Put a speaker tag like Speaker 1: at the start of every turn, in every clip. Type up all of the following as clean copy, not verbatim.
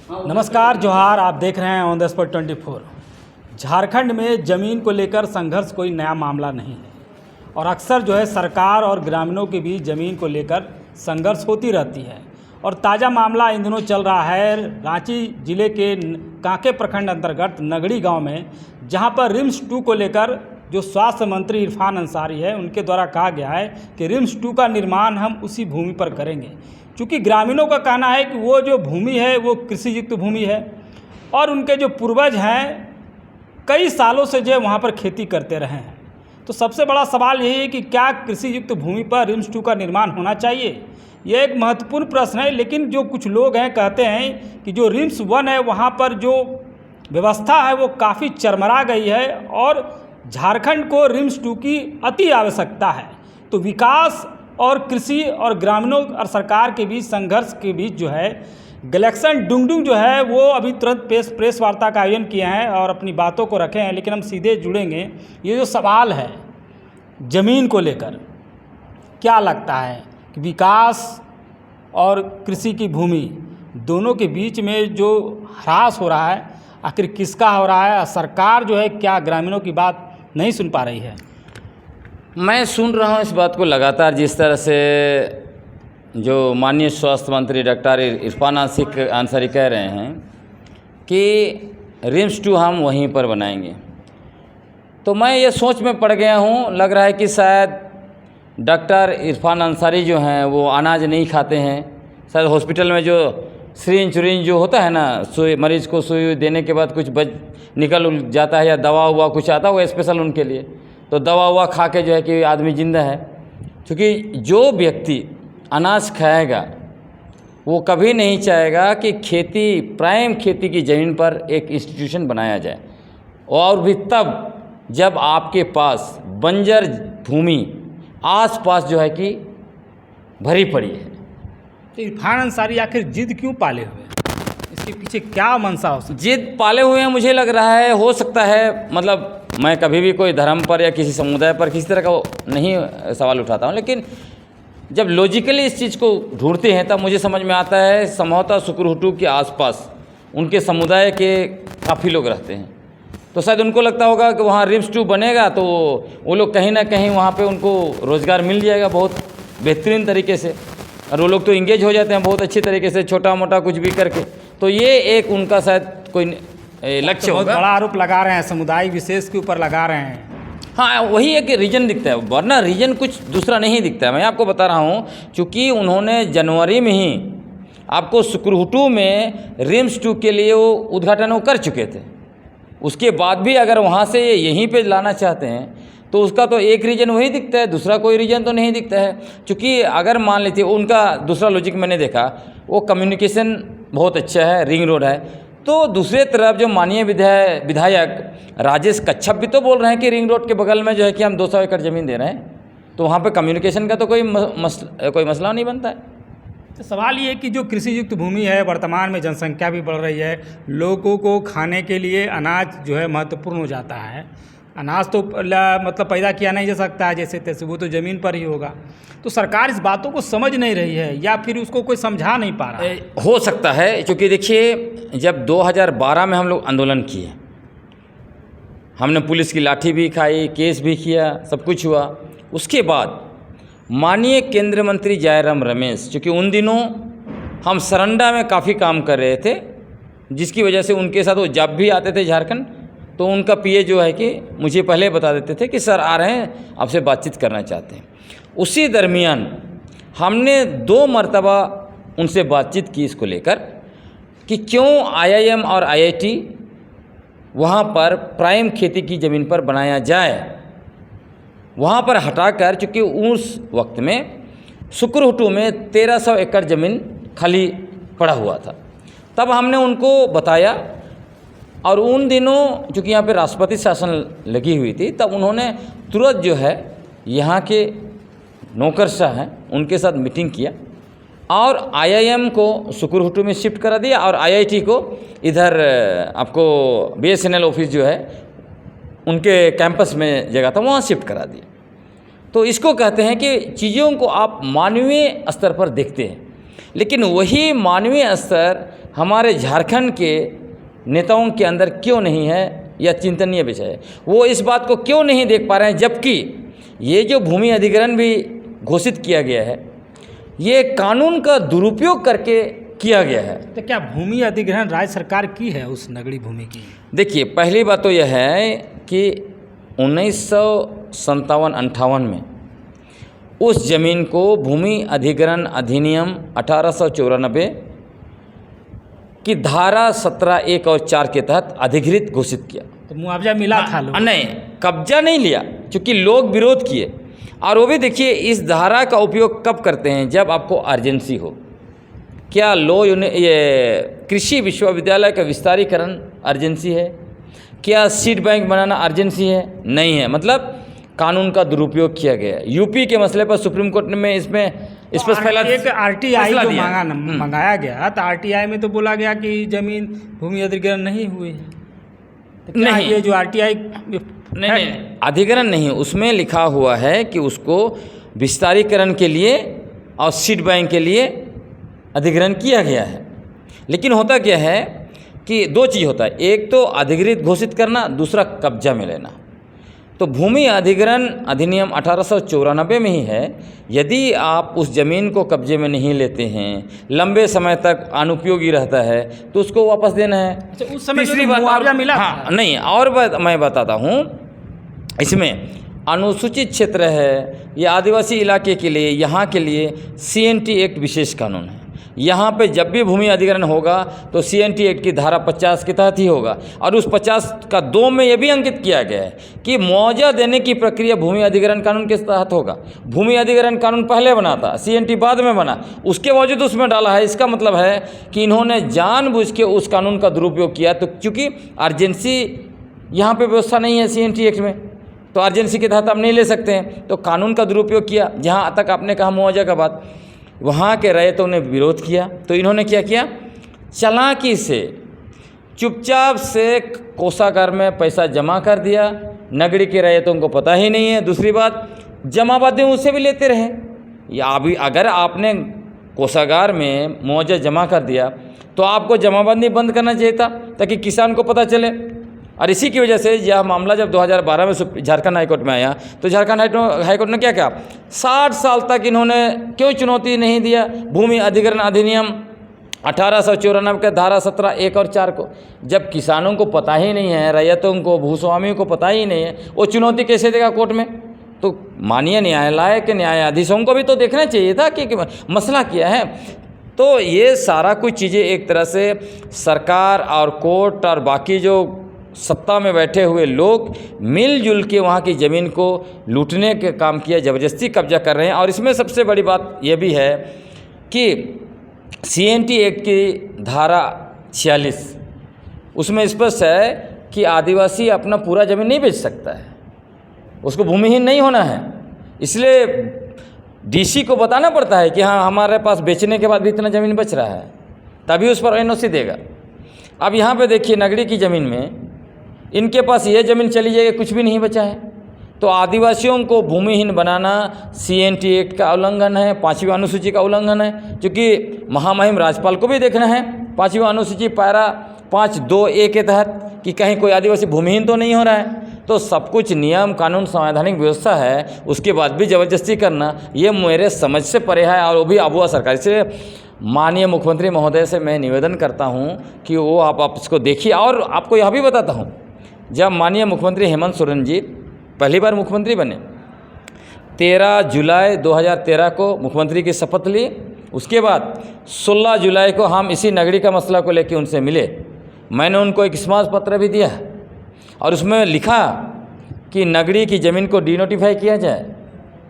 Speaker 1: नमस्कार, जोहार। आप देख रहे हैं ऑन द स्पॉट 24। झारखंड में ज़मीन को लेकर संघर्ष कोई नया मामला नहीं है और अक्सर जो है सरकार और ग्रामीणों के बीच ज़मीन को लेकर संघर्ष होती रहती है। और ताज़ा मामला इन दिनों चल रहा है रांची जिले के कांके प्रखंड अंतर्गत नगड़ी गांव में, जहां पर रिम्स 2 को लेकर जो स्वास्थ्य मंत्री इरफान अंसारी है उनके द्वारा कहा गया है कि रिम्स 2 का निर्माण हम उसी भूमि पर करेंगे। क्योंकि ग्रामीणों का कहना है कि वो जो भूमि है वो कृषि युक्त भूमि है और उनके जो पूर्वज हैं कई सालों से जो वहाँ पर खेती करते रहे हैं। तो सबसे बड़ा सवाल यही है कि क्या कृषि युक्त भूमि पर रिम्स 2 का निर्माण होना चाहिए? ये एक महत्वपूर्ण प्रश्न है। लेकिन जो कुछ लोग हैं कहते हैं कि जो रिम्स 1 है वहाँ पर जो व्यवस्था है वो काफ़ी चरमरा गई है और झारखंड को रिम्स 2 की अति आवश्यकता है। तो विकास और कृषि और ग्रामीणों और सरकार के बीच संघर्ष के बीच जो है गैलेक्सन डुंगडुंग जो है वो अभी तुरंत प्रेस वार्ता का आयोजन किए हैं और अपनी बातों को रखे हैं। लेकिन हम सीधे जुड़ेंगे। ये जो सवाल है ज़मीन को लेकर, क्या लगता है कि विकास और कृषि की भूमि दोनों के बीच में जो ह्रास हो रहा है आखिर किसका हो रहा है? सरकार जो है क्या ग्रामीणों की बात नहीं सुन पा रही है?
Speaker 2: मैं सुन रहा हूँ इस बात को लगातार, जिस तरह से जो माननीय स्वास्थ्य मंत्री डॉक्टर इरफान अंसारी कह रहे हैं कि रिम्स 2 हम वहीं पर बनाएंगे। तो मैं ये सोच में पड़ गया हूँ, लग रहा है कि शायद डॉक्टर इरफान अंसारी जो हैं वो अनाज नहीं खाते हैं। शायद हॉस्पिटल में जो सिरिंज जो होता है ना, सुई मरीज़ को सुई देने के बाद कुछ निकल जाता है या दवा हुआ कुछ आता है वो स्पेशल उनके लिए, तो दवा हुआ खा के जो है कि आदमी जिंदा है। क्योंकि जो व्यक्ति अनाज खाएगा वो कभी नहीं चाहेगा कि खेती प्राइम खेती की ज़मीन पर एक इंस्टीट्यूशन बनाया जाए, और भी तब जब आपके पास बंजर भूमि आसपास जो है कि भरी पड़ी है।
Speaker 1: तो इरफान अंसारी आखिर जिद क्यों पाले हुए हैं? इसके पीछे क्या मंशा हो सकती है?
Speaker 2: जिद पाले हुए हैं, मुझे लग रहा है हो सकता है, मतलब मैं कभी भी कोई धर्म पर या किसी समुदाय पर किसी तरह का नहीं सवाल उठाता हूँ, लेकिन जब लॉजिकली इस चीज़ को ढूंढते हैं तब मुझे समझ में आता है संभवतः सुकुरहुटू के आसपास उनके समुदाय के काफ़ी लोग रहते हैं। तो शायद उनको लगता होगा कि वहाँ रिम्स 2 बनेगा तो वो लोग कहीं ना कहीं वहाँ पे उनको रोज़गार मिल जाएगा बहुत बेहतरीन तरीके से, और वो लोग तो इंगेज हो जाते हैं बहुत अच्छी तरीके से छोटा मोटा कुछ भी करके। तो ये एक उनका शायद कोई लक्ष्य होगा।
Speaker 1: बहुत बड़ा आरोप लगा रहे हैं, समुदाय विशेष के ऊपर लगा रहे हैं।
Speaker 2: हाँ, वही एक रीजन दिखता है, वरना रीजन कुछ दूसरा नहीं दिखता है। मैं आपको बता रहा हूँ, क्योंकि उन्होंने जनवरी में ही आपको सुकुरहुटू में रिम्स 2 के लिए वो उद्घाटन वो कर चुके थे। उसके बाद भी अगर वहाँ से यहीं पे लाना चाहते हैं तो उसका तो एक रीजन वही दिखता है, दूसरा कोई रीजन तो नहीं दिखता है। क्योंकि अगर मान लीजिए उनका दूसरा लॉजिक मैंने देखा, वो कम्युनिकेशन बहुत अच्छा है, रिंग रोड है। तो दूसरे तरफ जो माननीय विधायक राजेश कच्छप भी तो बोल रहे हैं कि रिंग रोड के बगल में जो है कि हम 200 एकड़ ज़मीन दे रहे हैं, तो वहाँ पे कम्युनिकेशन का तो कोई मसला नहीं बनता है।
Speaker 1: तो सवाल ये है कि जो कृषि युक्त भूमि है, वर्तमान में जनसंख्या भी बढ़ रही है, लोगों को खाने के लिए अनाज जो है महत्वपूर्ण हो जाता है। अनाज तो मतलब पैदा किया नहीं जा सकता है जैसे तैसे, वो तो ज़मीन पर ही होगा। तो सरकार इस बातों को समझ नहीं रही है या फिर उसको कोई समझा नहीं पा रहा है?
Speaker 2: हो सकता है, क्योंकि देखिए जब 2012 में हम लोग आंदोलन किए, हमने पुलिस की लाठी भी खाई, केस भी किया, सब कुछ हुआ। उसके बाद माननीय केंद्रीय मंत्री जयराम रमेश, क्योंकि उन दिनों हम सरंडा में काफ़ी काम कर रहे थे, जिसकी वजह से उनके साथ वो जब भी आते थे झारखंड तो उनका पीए जो है कि मुझे पहले बता देते थे कि सर आ रहे हैं, आपसे बातचीत करना चाहते हैं। उसी दरमियान हमने 2 मरतबा उनसे बातचीत की इसको लेकर कि क्यों IIM और IIT वहाँ पर प्राइम खेती की ज़मीन पर बनाया जाए, वहाँ पर हटाकर। चूँकि उस वक्त में सुकुरहुटू में 1300 एकड़ ज़मीन खाली पड़ा हुआ था। तब हमने उनको बताया, और उन दिनों चूँकि यहाँ पे राष्ट्रपति शासन लगी हुई थी, तब उन्होंने तुरंत जो है यहाँ के नौकरशाह हैं उनके साथ मीटिंग किया और IIM को सुकुरहुटू में शिफ्ट करा दिया और IIT को इधर आपको BSNL ऑफिस जो है उनके कैंपस में जगह था वहाँ शिफ्ट करा दिया। तो इसको कहते हैं कि चीज़ों को आप मानवीय स्तर पर देखते हैं, लेकिन वही मानवीय स्तर हमारे झारखंड के नेताओं के अंदर क्यों नहीं है, यह चिंतनीय विषय है। वो इस बात को क्यों नहीं देख पा रहे हैं, जबकि ये जो भूमि अधिग्रहण भी घोषित किया गया है, ये कानून का दुरुपयोग करके किया गया है।
Speaker 1: तो क्या भूमि अधिग्रहण राज्य सरकार की है उस नगरीय भूमि की?
Speaker 2: देखिए, पहली बात तो यह है कि 1957-58 में उस जमीन को भूमि अधिग्रहण अधिनियम 1894 की धारा 17 1 और 4 के तहत अधिकृत घोषित किया।
Speaker 1: तो मुआवजा मिला था लोग?
Speaker 2: नहीं, कब्जा नहीं लिया, क्योंकि लोग विरोध किए। और वो भी देखिए, इस धारा का उपयोग कब करते हैं, जब आपको अर्जेंसी हो। क्या ये कृषि विश्वविद्यालय का विस्तारीकरण अर्जेंसी है? क्या सीड बैंक बनाना अर्जेंसी है? नहीं है। मतलब कानून का दुरुपयोग किया गया है। यूपी के मसले पर सुप्रीम कोर्ट में इसमें इस पर
Speaker 1: एक आरटीआई जो मंगाया गया, तो आरटीआई में तो बोला गया कि जमीन भूमि अधिग्रहण नहीं हुई है। तो नहीं, ये जो आरटीआई
Speaker 2: नहीं, अधिग्रहण नहीं, उसमें लिखा हुआ है कि उसको विस्तारीकरण के लिए और सीड बैंक के लिए अधिग्रहण किया गया है। लेकिन होता क्या है कि दो चीज़ होता है, एक तो अधिकृत घोषित करना, दूसरा कब्जा में लेना। तो भूमि अधिग्रहण अधिनियम 1894 में ही है। यदि आप उस ज़मीन को कब्जे में नहीं लेते हैं, लंबे समय तक अनुपयोगी रहता है, तो उसको वापस देना है।
Speaker 1: अच्छा, उस समय तीसरी बात मुआवजा मिला?
Speaker 2: हाँ, नहीं, और बात मैं बताता हूँ। इसमें अनुसूचित क्षेत्र है या आदिवासी इलाके के लिए, यहाँ के लिए CNT एक्ट विशेष कानून है। यहाँ पे जब भी भूमि अधिग्रहण होगा तो CNT एक्ट की धारा 50 के तहत ही होगा। और उस 50 का 2 में यह भी अंकित किया गया है कि मुआवजा देने की प्रक्रिया भूमि अधिग्रहण कानून के तहत होगा। भूमि अधिग्रहण कानून पहले बना था, CNT बाद में बना, उसके बावजूद उसमें डाला है। इसका मतलब है कि इन्होंने जानबूझ के उस कानून का दुरुपयोग किया। तो क्योंकि अर्जेंसी यहाँ पर व्यवस्था नहीं है CNT एक्ट में, तो अर्जेंसी के तहत आप नहीं ले सकते हैं, तो कानून का दुरुपयोग किया। जहाँ तक आपने कहा मुआवजा का बात, वहाँ के रैयतों ने विरोध किया, तो इन्होंने क्या किया, चालाकी से चुपचाप से कोषागार में पैसा जमा कर दिया। नगरी के रैयतों को पता ही नहीं है। दूसरी बात, जमाबंदी उससे भी लेते रहे। या अभी अगर आपने कोषागार में मुआवजा जमा कर दिया तो आपको जमाबंदी बंद करना चाहिए था, ताकि किसान को पता चले। और इसी की वजह से यह मामला जब 2012 में झारखंड हाईकोर्ट में आया, तो झारखंड हाईकोर्ट ने क्या कहा, 60 साल तक इन्होंने क्यों चुनौती नहीं दिया भूमि अधिग्रहण अधिनियम 1894 के धारा 17 1 और 4 को। जब किसानों को पता ही नहीं है, रैयतों को, भूस्वामियों को पता ही नहीं है, वो चुनौती कैसे देगा कोर्ट में? तो माननीय न्यायालय के न्यायाधीशों को भी तो देखना चाहिए था कि मसला क्या है। तो ये सारा कुछ चीज़ें एक तरह से सरकार और कोर्ट और बाकी जो सत्ता में बैठे हुए लोग मिलजुल के वहाँ की ज़मीन को लूटने के काम किया, ज़बरदस्ती कब्जा कर रहे हैं। और इसमें सबसे बड़ी बात यह भी है कि CNT एक्ट की धारा 46 उसमें स्पष्ट है कि आदिवासी अपना पूरा ज़मीन नहीं बेच सकता है, उसको भूमिहीन नहीं होना है। इसलिए DC को बताना पड़ता है कि हाँ, हमारे पास बेचने के बाद भी इतना ज़मीन बच रहा है, तभी उस पर NOC देगा। अब यहाँ पे देखिए, नगरी की ज़मीन में इनके पास ये ज़मीन चली जाएगी, कुछ भी नहीं बचा है। तो आदिवासियों को भूमिहीन बनाना CNT एक्ट का उल्लंघन है, 5वीं अनुसूची का उल्लंघन है। क्योंकि महामहिम राज्यपाल को भी देखना है 5वीं अनुसूची पैरा 5(2)(a) के तहत कि कहीं कोई आदिवासी भूमिहीन तो नहीं हो रहा है। तो सब कुछ नियम कानून संवैधानिक व्यवस्था है, उसके बाद भी ज़बरदस्ती करना ये मेरे समझ से परे है, और वो भी अबुआ सरकार से। माननीय मुख्यमंत्री महोदय से मैं निवेदन करता हूँ कि वो आप इसको देखिए। और आपको यह भी बताता हूँ, जब माननीय मुख्यमंत्री हेमंत सोरेन जी पहली बार मुख्यमंत्री बने, 13 जुलाई 2013 को मुख्यमंत्री की शपथ ली। उसके बाद 16 जुलाई को हम इसी नगरी का मसला को लेकर उनसे मिले। मैंने उनको एक स्मारक पत्र भी दिया और उसमें लिखा कि नगरी की ज़मीन को डिनोटिफाई किया जाए।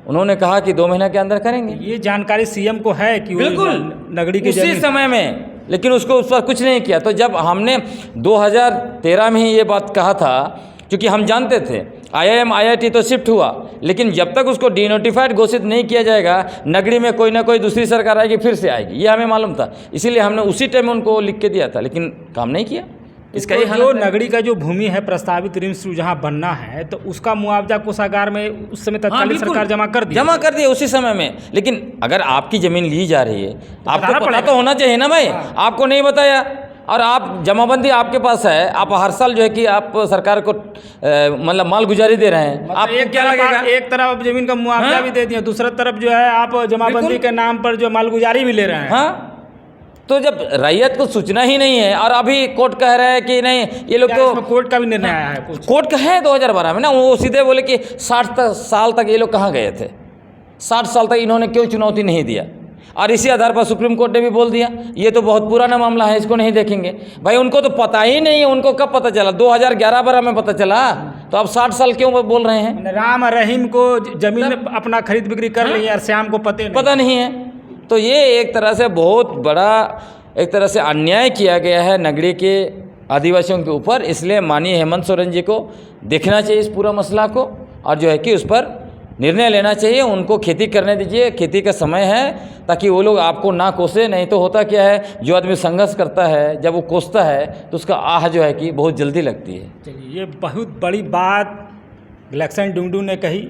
Speaker 2: उन्होंने कहा कि 2 महीना के अंदर करेंगे।
Speaker 1: ये जानकारी CM को है कि
Speaker 2: बिल्कुल
Speaker 1: नगरी की
Speaker 2: उसी समय में, लेकिन उसको उस पर कुछ नहीं किया। तो जब हमने 2013 में ही ये बात कहा था, क्योंकि हम जानते थे IIM IIT तो शिफ्ट हुआ, लेकिन जब तक उसको डिनोटिफाइड घोषित नहीं किया जाएगा, नगरी में कोई ना कोई दूसरी सरकार आएगी, फिर से आएगी, ये हमें मालूम था। इसीलिए हमने उसी टाइम उनको लिख के दिया था, लेकिन काम नहीं किया। इसका
Speaker 1: तो
Speaker 2: ये
Speaker 1: जो
Speaker 2: हालत है।
Speaker 1: नगरी का जो भूमि है प्रस्तावित रिम्स जहाँ बनना है, तो उसका मुआवजा कोषागार में उस समय तत्कालीन
Speaker 2: बिल्कुल,
Speaker 1: सरकार जमा कर दी।
Speaker 2: जमा कर दिया उसी समय में। लेकिन अगर आपकी ज़मीन ली जा रही है आपको
Speaker 1: बताना
Speaker 2: पता
Speaker 1: पड़ेगा।
Speaker 2: तो होना चाहिए ना भाई।
Speaker 1: हाँ।
Speaker 2: आपको नहीं बताया और आप जमाबंदी आपके पास है, आप हर साल जो है कि आप सरकार को मतलब माल गुजारी दे रहे हैं,
Speaker 1: मतलब
Speaker 2: आपको क्या लगेगा?
Speaker 1: एक तरफ जमीन का मुआवजा
Speaker 2: हाँ?
Speaker 1: भी दे दिया, दूसरा तरफ जो है आप जमाबंदी
Speaker 2: बिल्कुल।
Speaker 1: के नाम पर जो मालगुजारी भी ले रहे हैं।
Speaker 2: हाँ, तो जब रैयत को सूचना ही नहीं है और अभी कोर्ट कह रहा है कि नहीं ये लोग
Speaker 1: क्या
Speaker 2: तो
Speaker 1: इसमें कोर्ट का भी निर्णय आया है कुछ?
Speaker 2: कोर्ट का है 2012 में ना, वो सीधे बोले कि 60 साल तक ये लोग कहाँ गए थे, 60 साल तक इन्होंने क्यों चुनौती नहीं दिया। और इसी आधार पर सुप्रीम कोर्ट ने भी बोल दिया ये तो बहुत पुराना मामला है, इसको नहीं देखेंगे। भाई उनको तो पता ही नहीं है, उनको कब पता चला? 2011-12 में पता चला, तो अब 60 साल क्यों बोल रहे हैं?
Speaker 1: राम और रहीम को जमीन अपना खरीद बिक्री कर ली और श्याम को
Speaker 2: पता नहीं है। तो ये एक तरह से बहुत बड़ा एक तरह से अन्याय किया गया है नगरी के आदिवासियों के ऊपर। इसलिए माननीय हेमंत सोरेन जी को देखना चाहिए इस पूरा मसला को और जो है कि उस पर निर्णय लेना चाहिए। उनको खेती करने दीजिए, खेती का समय है, ताकि वो लोग आपको ना कोसे। नहीं तो होता क्या है, जो आदमी संघर्ष करता है जब वो कोसता है तो उसका आह जो है कि बहुत जल्दी लगती है।
Speaker 1: चलिए, ये बहुत बड़ी बात ग्लेक्सन डुंगडू ने कही,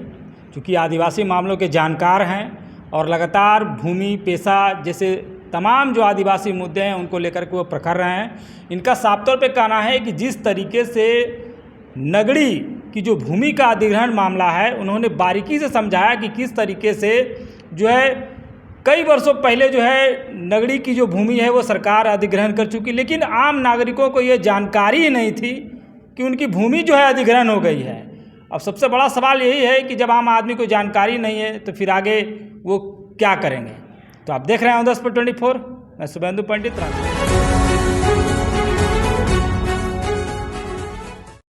Speaker 1: क्योंकि आदिवासी मामलों के जानकार हैं और लगातार भूमि पेशा जैसे तमाम जो आदिवासी मुद्दे हैं उनको लेकर के वो प्रखर रहे हैं। इनका साफ तौर पे कहना है कि जिस तरीके से नगरी की जो भूमि का अधिग्रहण मामला है, उन्होंने बारीकी से समझाया कि किस तरीके से जो है कई वर्षों पहले जो है नगरी की जो भूमि है वो सरकार अधिग्रहण कर चुकी, लेकिन आम नागरिकों को ये जानकारी ही नहीं थी कि उनकी भूमि जो है अधिग्रहण हो गई है। अब सबसे बड़ा सवाल यही है कि जब आम आदमी को जानकारी नहीं है तो फिर आगे वो क्या करेंगे। तो आप देख रहे हैं ऑन द स्पॉट 24, मैं शुभेंदु पंडित।